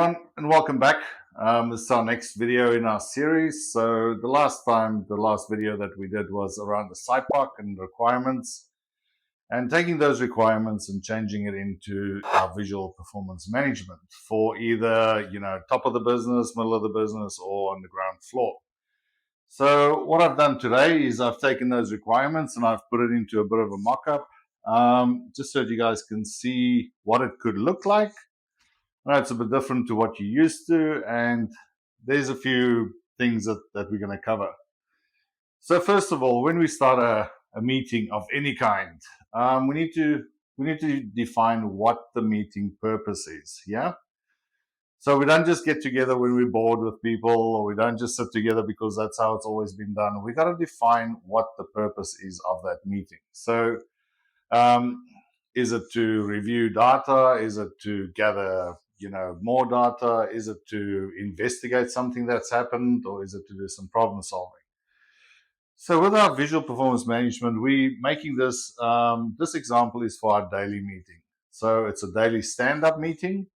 everyone, and welcome back. This is our next video in our series. So the last video that we did was around the SIPOC and requirements, and taking those requirements and changing it into our visual performance management for either, top of the business, middle of the business, or on the ground floor. So what I've done today is I've taken those requirements and I've put it into a bit of a mock-up, just so that you guys can see what it could look like. Now, it's a bit different to what you're used to, and there's a few things that we're going to cover. So first of all, when we start a meeting of any kind, we need to define what the meeting purpose is. Yeah. So we don't just get together when we're bored with people, or we don't just sit together because that's how it's always been done. We got to define what the purpose is of that meeting. So is it to review data? Is it to gather more data? Is it to investigate something that's happened, or is it to do some problem solving? So with our visual performance management, we making this this example is for our daily meeting. So it's a daily stand-up meeting.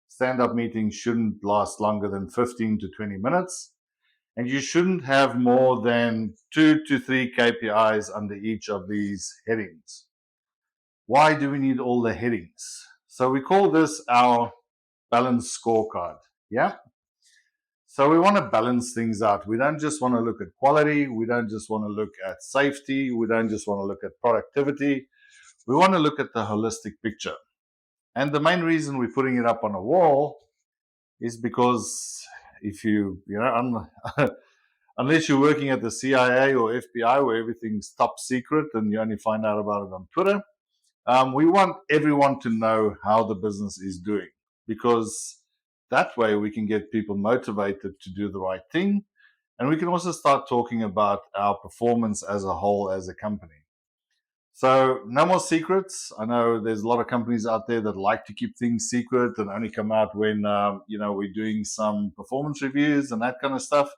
Stand-up meetings shouldn't last longer than 15 to 20 minutes, and you shouldn't have more than 2 to 3 KPIs under each of these headings. Why do we need all the headings? So we call this our balanced scorecard. Yeah. So we want to balance things out. We don't just want to look at quality. We don't just want to look at safety. We don't just want to look at productivity. We want to look at the holistic picture. And the main reason we're putting it up on a wall is because if unless you're working at the CIA or FBI where everything's top secret and you only find out about it on Twitter, we want everyone to know how the business is doing, because that way we can get people motivated to do the right thing. And we can also start talking about our performance as a whole as a company. So no more secrets. I know there's a lot of companies out there that like to keep things secret and only come out when, we're doing some performance reviews and that kind of stuff.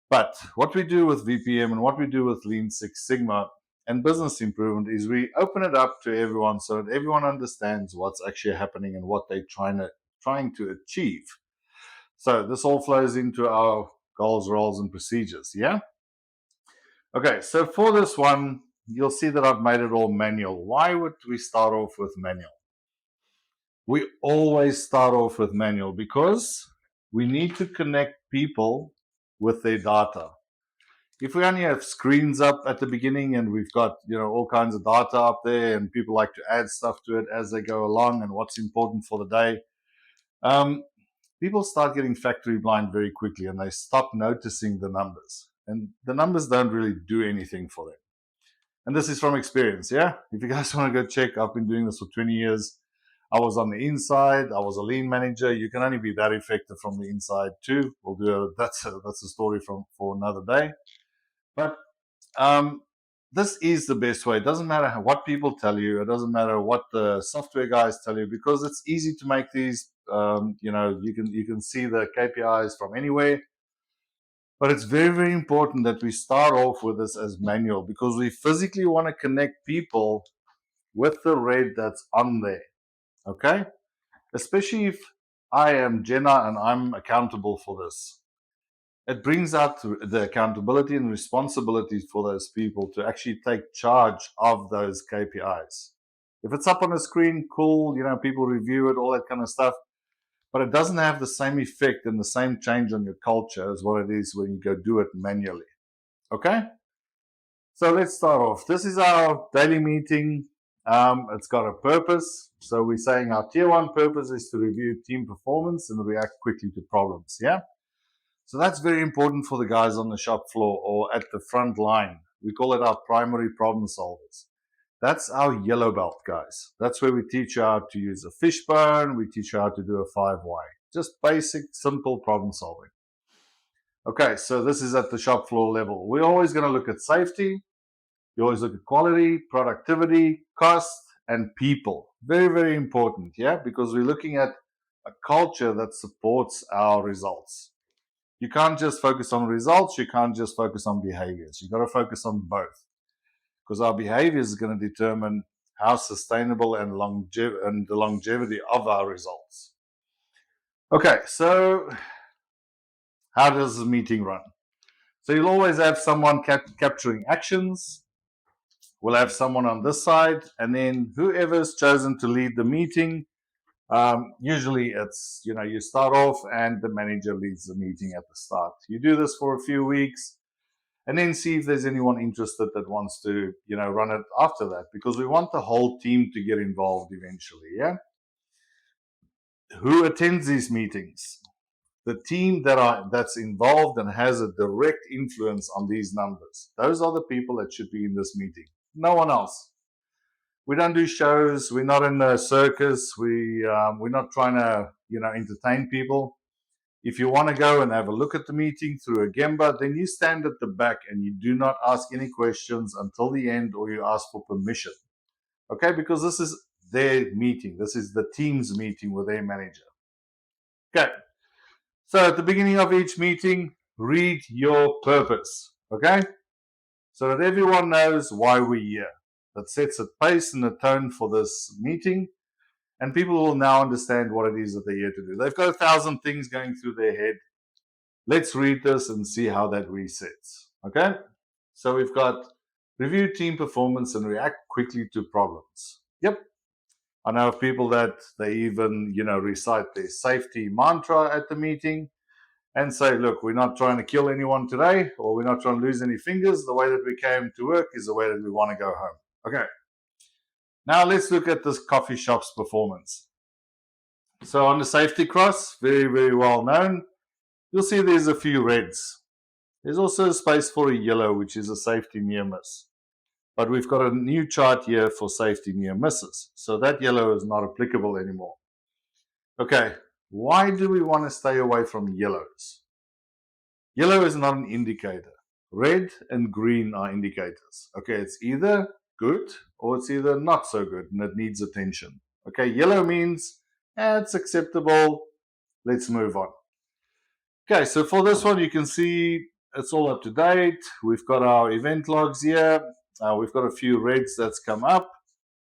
But what we do with VPM and what we do with Lean Six Sigma and business improvement is we open it up to everyone so that everyone understands what's actually happening and what they're trying to achieve. So this all flows into our goals, roles, and procedures. Yeah. Okay. So for this one, you'll see that I've made it all manual. Why would we start off with manual? We always start off with manual because we need to connect people with their data. If we only have screens up at the beginning and we've got all kinds of data up there and people like to add stuff to it as they go along and what's important for the day, people start getting factory blind very quickly and they stop noticing the numbers, and the numbers don't really do anything for them. And this is from experience. Yeah, if you guys want to go check, I've been doing this for 20 years. I was on the inside. I was a lean manager. You can only be that effective from the inside too. That's a story for another day. But this is the best way. It doesn't matter what people tell you. It doesn't matter what the software guys tell you, because it's easy to make these. You can see the KPIs from anywhere. But it's very, very important that we start off with this as manual, because we physically want to connect people with the red that's on there. Okay? Especially if I am Jenna and I'm accountable for this. It brings out the accountability and responsibility for those people to actually take charge of those KPIs. If it's up on a screen, cool, people review it, all that kind of stuff, but it doesn't have the same effect and the same change on your culture as what it is when you go do it manually. Okay? So let's start off. This is our daily meeting. It's got a purpose. So we're saying our tier 1 purpose is to review team performance and react quickly to problems. Yeah? So that's very important for the guys on the shop floor or at the front line. We call it our primary problem solvers. That's our yellow belt, guys. That's where we teach you how to use a fishbone. We teach you how to do a 5Y. Just basic, simple problem solving. Okay, so this is at the shop floor level. We're always going to look at safety. You always look at quality, productivity, cost, and people. Very, very important, yeah? Because we're looking at a culture that supports our results. You can't just focus on results. You can't just focus on behaviors. You've got to focus on both, because our behaviors is going to determine how sustainable and the longevity of our results. Okay, so how does the meeting run? So you'll always have someone capturing actions. We'll have someone on this side, and then whoever's chosen to lead the meeting. Usually it's, you start off and the manager leads the meeting at the start. You do this for a few weeks and then see if there's anyone interested that wants to, run it after that, because we want the whole team to get involved eventually. Yeah. Who attends these meetings? The team that's involved and has a direct influence on these numbers. Those are the people that should be in this meeting. No one else. We don't do shows. We're not in a circus. We're not trying to entertain people. If you want to go and have a look at the meeting through a Gemba, then you stand at the back and you do not ask any questions until the end, or you ask for permission. Okay, because this is their meeting. This is the team's meeting with their manager. Okay. So at the beginning of each meeting, read your purpose. Okay? So that everyone knows why we're here. That sets a pace and a tone for this meeting, and people will now understand what it is that they're here to do. They've got 1,000 things going through their head. Let's read this and see how that resets. Okay? So we've got review team performance and react quickly to problems. Yep. I know of people that they even, recite their safety mantra at the meeting and say, look, we're not trying to kill anyone today, or we're not trying to lose any fingers. The way that we came to work is the way that we want to go home. Okay. Now let's look at this coffee shop's performance. So on the safety cross, very, very well known, you'll see there's a few reds. There's also a space for a yellow, which is a safety near miss. But we've got a new chart here for safety near misses. So that yellow is not applicable anymore. Okay, why do we want to stay away from yellows? Yellow is not an indicator. Red and green are indicators. Okay, it's either good or it's either not so good and it needs attention. Okay, yellow means it's acceptable. Let's move on. Okay, so for this one, you can see it's all up to date. We've got our event logs here. We've got a few reds that's come up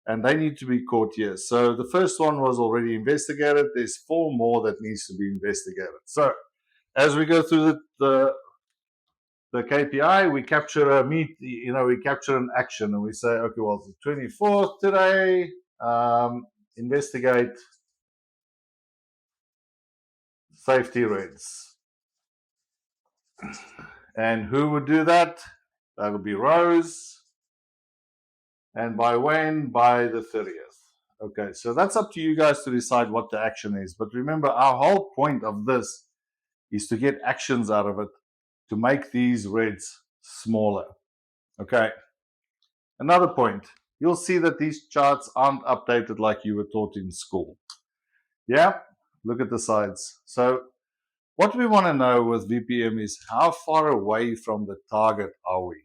and they need to be caught here. So the first one was already investigated. There's 4 more that needs to be investigated. So as we go through the KPI, we capture we capture an action and we say, okay, well, it's the 24th today. Investigate safety reds. And who would do that? That would be Rose. And by when? By the 30th. Okay, so that's up to you guys to decide what the action is. But remember, our whole point of this is to get actions out of it to make these reds smaller. Okay. Another point, you'll see that these charts aren't updated like you were taught in school. Yeah, look at the sides. So what we want to know with VPM is how far away from the target are we?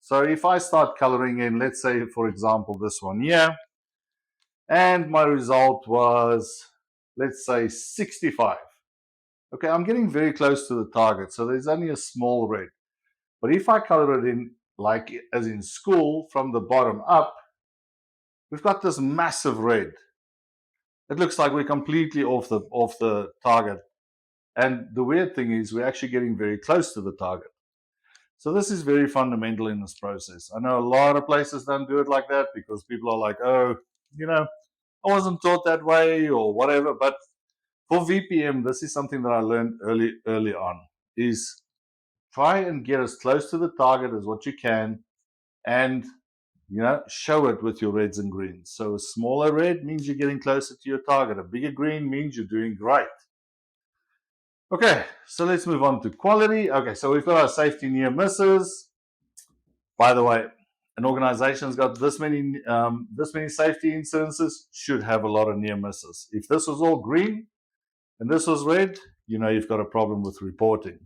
So if I start coloring in, let's say, for example, this one here, and my result was, let's say, 65. Okay, I'm getting very close to the target, so there's only a small red. But if I color it in, like as in school, from the bottom up, we've got this massive red. It looks like we're completely off the target. And the weird thing is we're actually getting very close to the target. So this is very fundamental in this process. I know a lot of places don't do it like that because people are like, oh, I wasn't taught that way or whatever. But for VPM, this is something that I learned early on, is try and get as close to the target as what you can and show it with your reds and greens. So a smaller red means you're getting closer to your target. A bigger green means you're doing great. Okay, so let's move on to quality. Okay, so we've got our safety near misses. By the way, an organization's got this many safety incidences, should have a lot of near misses. If this was all green and this was red, you've got a problem with reporting.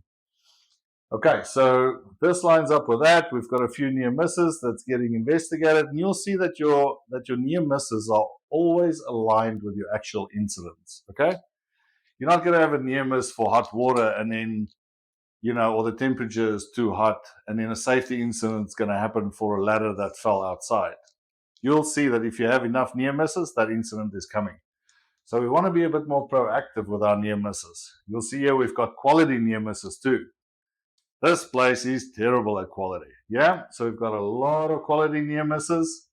Okay, so this lines up with that. We've got a few near misses that's getting investigated, and you'll see that your near misses are always aligned with your actual incidents. Okay, you're not going to have a near miss for hot water and then or the temperature is too hot, and then a safety incident is going to happen for a ladder that fell outside. You'll see that if you have enough near misses, that incident is coming. So we want to be a bit more proactive with our near misses. You'll see here we've got quality near misses too. This place is terrible at quality. Yeah, so we've got a lot of quality near misses,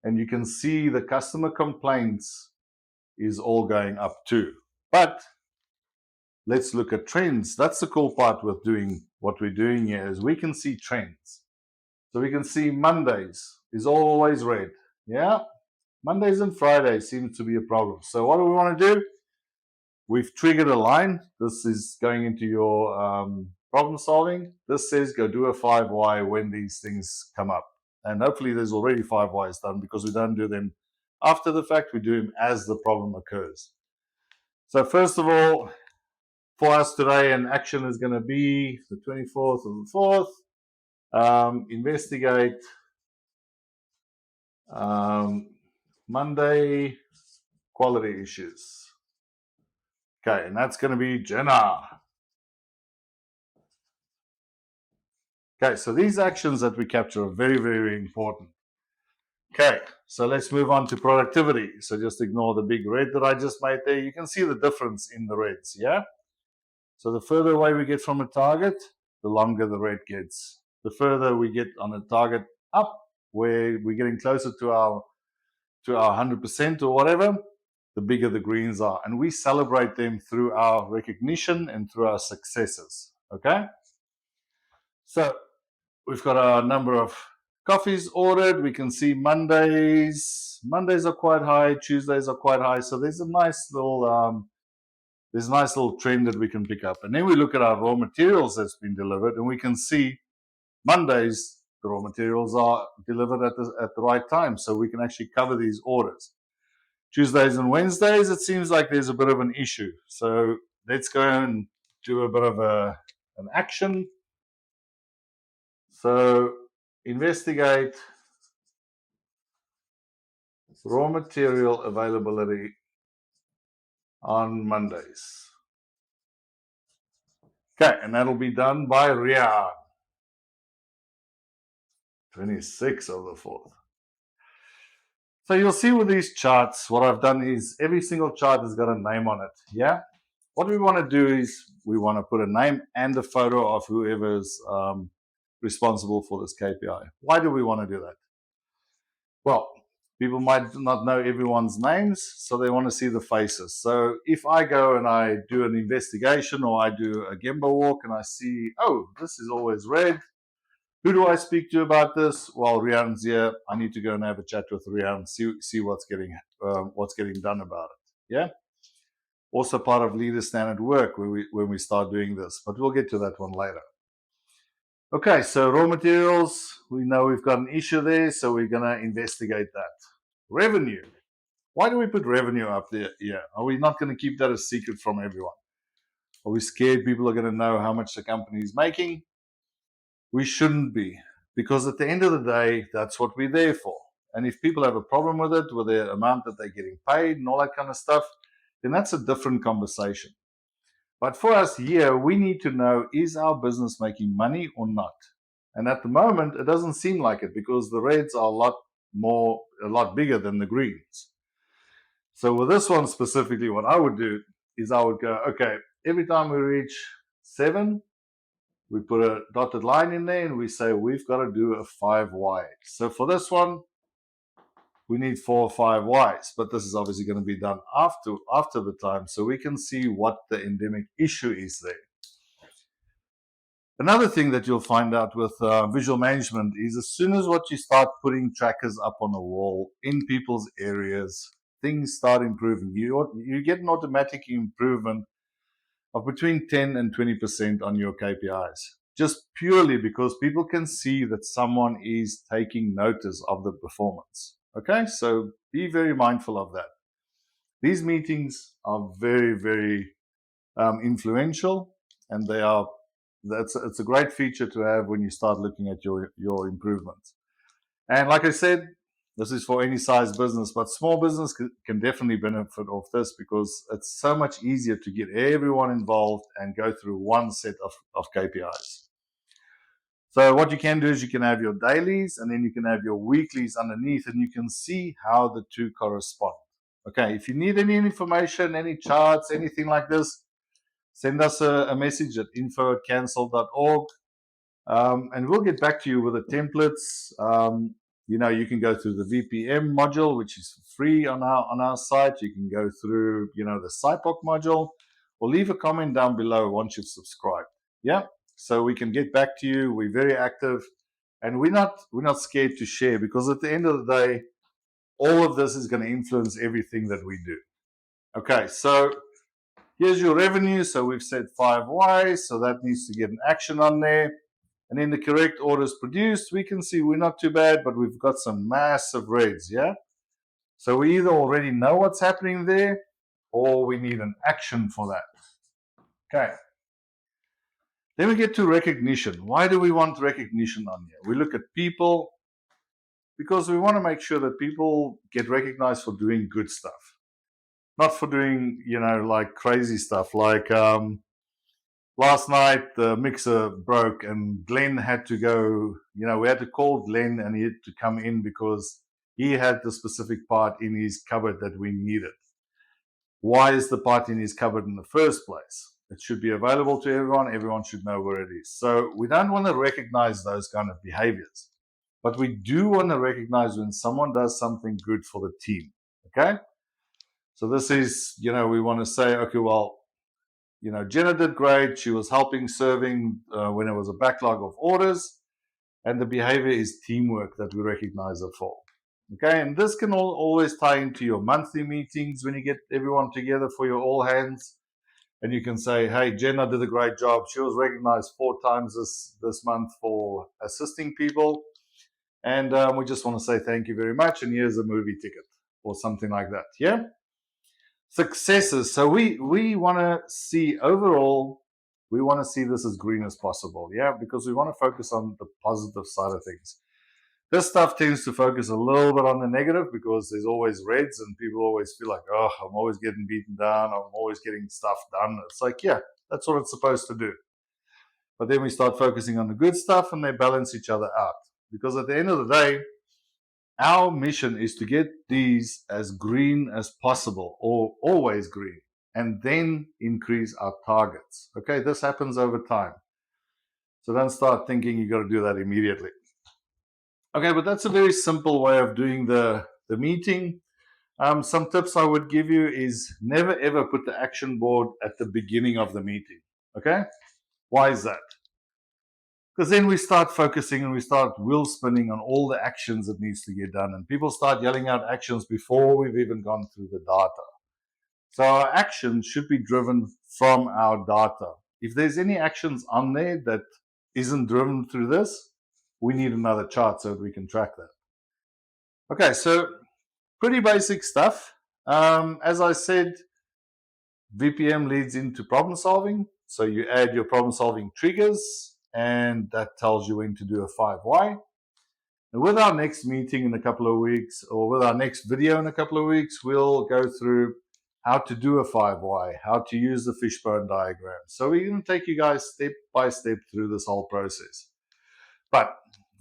and you can see the customer complaints is all going up too. But let's look at trends. That's the cool part with doing what we're doing here is we can see trends. So we can see Mondays is always red. Yeah, Mondays and Fridays seem to be a problem. So what do we want to do? We've triggered a line. This is going into your problem solving. This says go do a 5Y when these things come up. And hopefully there's already 5Ys done because we don't do them after the fact. We do them as the problem occurs. So first of all, for us today, an action is going to be the 24th of the 4th. Investigate Monday quality issues. Okay, and that's going to be Jenna. Okay, so these actions that we capture are very, very important. Okay, so let's move on to productivity. So just ignore the big red that I just made there. You can see the difference in the reds, yeah? So the further away we get from a target, the longer the red gets. The further we get on a target up, where we're getting closer to our 100% or whatever, the bigger the greens are. And we celebrate them through our recognition and through our successes, okay? So we've got a number of coffees ordered. We can see Mondays are quite high, Tuesdays are quite high. So there's a nice little trend that we can pick up. And then we look at our raw materials that's been delivered, and we can see Mondays the raw materials are delivered at the right time, so we can actually cover these orders. Tuesdays and Wednesdays, it seems like there's a bit of an issue. So let's go and do a bit of an action. So investigate raw material availability on Mondays. Okay, and that'll be done by Ria. 26 of the 4th. So you'll see with these charts, what I've done is every single chart has got a name on it. Yeah. What we want to do is we want to put a name and a photo of whoever's responsible for this KPI. Why do we want to do that? Well, people might not know everyone's names, so they want to see the faces. So if I go and I do an investigation or I do a Gemba walk and I see, oh, this is always red. Who do I speak to about this? Well, Rian's here. I need to go and have a chat with Rian, see what's getting done about it. Yeah. Also part of leader standard work when we start doing this, but we'll get to that one later. Okay, so raw materials, we know we've got an issue there, so we're going to investigate that. Revenue. Why do we put revenue up there? Yeah, are we not going to keep that a secret from everyone? Are we scared people are going to know how much the company is making? We shouldn't be, because at the end of the day, that's what we're there for. And if people have a problem with it, with the amount that they're getting paid and all that kind of stuff, then that's a different conversation. But for us here, we need to know, is our business making money or not? And at the moment, it doesn't seem like it because the reds are a lot bigger than the greens. So with this one specifically, what I would do is I would go, okay, every time we reach 7, we put a dotted line in there and we say we've got to do a 5Y. So for this one, we need 4 or 5Ys, but this is obviously going to be done after the time so we can see what the endemic issue is there. Another thing that you'll find out with visual management is as soon as what you start putting trackers up on the wall in people's areas, things start improving. You get an automatic improvement of between 10 and 20% on your KPIs, just purely because people can see that someone is taking notice of the performance. Okay, so be very mindful of that. These meetings are very, very influential, and it's a great feature to have when you start looking at your improvements. And like I said, this is for any size business, but small business can definitely benefit off this because it's so much easier to get everyone involved and go through one set of KPIs. So what you can do is you can have your dailies and then you can have your weeklies underneath, and you can see how the two correspond. Okay, if you need any information, any charts, anything like this, send us a message at info@cancel.org. And we'll get back to you with the templates. You can go through the VPM module, which is free on our site. You can go through, the SIPOC module, or leave a comment down below once you've subscribed. Yeah, so we can get back to you. We're very active, and we're not scared to share, because at the end of the day, all of this is going to influence everything that we do. Okay, so here's your revenue. So we've said 5 whys, so that needs to get an action on there. And in the correct orders produced, we can see we're not too bad, but we've got some massive reds, yeah? So we either already know what's happening there, or we need an action for that. Okay. Then we get to recognition. Why do we want recognition on here? We look at people because we want to make sure that people get recognized for doing good stuff, not for doing, like crazy stuff. Like last night, the mixer broke and Glenn had to go, we had to call Glenn and he had to come in because he had the specific part in his cupboard that we needed. Why is the part in his cupboard in the first place? It should be available to everyone. Everyone should know where it is. So we don't want to recognize those kind of behaviors, but we do want to recognize when someone does something good for the team. Okay. So this is, we want to say, okay, well, Jenna did great. She was helping serving when there was a backlog of orders, and the behavior is teamwork that we recognize her for. Okay, and this can always tie into your monthly meetings when you get everyone together for your all hands, and you can say, "Hey, Jenna did a great job. She was recognized 4 times this month for assisting people, and we just want to say thank you very much. And here's a movie ticket or something like that." Yeah. Successes. So we want to see overall, we want to see this as green as possible. Yeah, because we want to focus on the positive side of things. This stuff tends to focus a little bit on the negative because there's always reds and people always feel like, oh, I'm always getting beaten down. I'm always getting stuff done. It's like, yeah, that's what it's supposed to do. But then we start focusing on the good stuff and they balance each other out. Because at the end of the day, our mission is to get these as green as possible, or always green, and then increase our targets. Okay, this happens over time. So don't start thinking you got to do that immediately. Okay, but that's a very simple way of doing the meeting. Some tips I would give you is never ever put the action board at the beginning of the meeting. Okay, why is that? Because then we start focusing and we start wheel spinning on all the actions that needs to get done, and people start yelling out actions before we've even gone through the data. So our actions should be driven from our data. If there's any actions on there that isn't driven through this, we need another chart so that we can track that. Okay, so pretty basic stuff. As I said, VPM leads into problem solving. So you add your problem solving triggers, and that tells you when to do a 5 why. And with our next meeting in a couple of weeks, or with our next video in a couple of weeks, we'll go through how to do a 5 why, how to use the fishbone diagram. So we're going to take you guys step by step through this whole process. But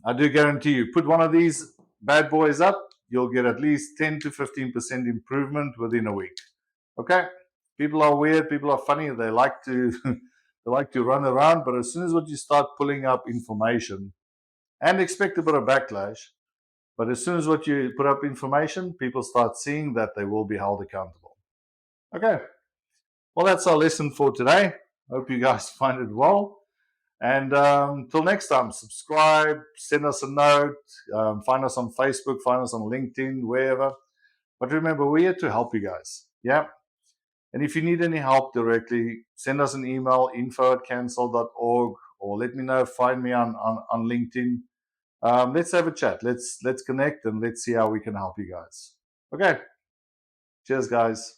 I do guarantee you, put one of these bad boys up, you'll get at least 10 to 15% improvement within a week. Okay? People are weird, people are funny, they like to they like to run around, but as soon as you start pulling up information and expect a bit of backlash, but as soon as you put up information, people start seeing that they will be held accountable. Okay. Well, that's our lesson for today. Hope you guys find it well. And till next time, subscribe, send us a note, find us on Facebook, find us on LinkedIn, wherever. But remember, we're here to help you guys. Yeah. And if you need any help directly, send us an email, info@cancel.org, or let me know, find me on LinkedIn. Let's have a chat. Let's connect and let's see how we can help you guys. Okay. Cheers, guys.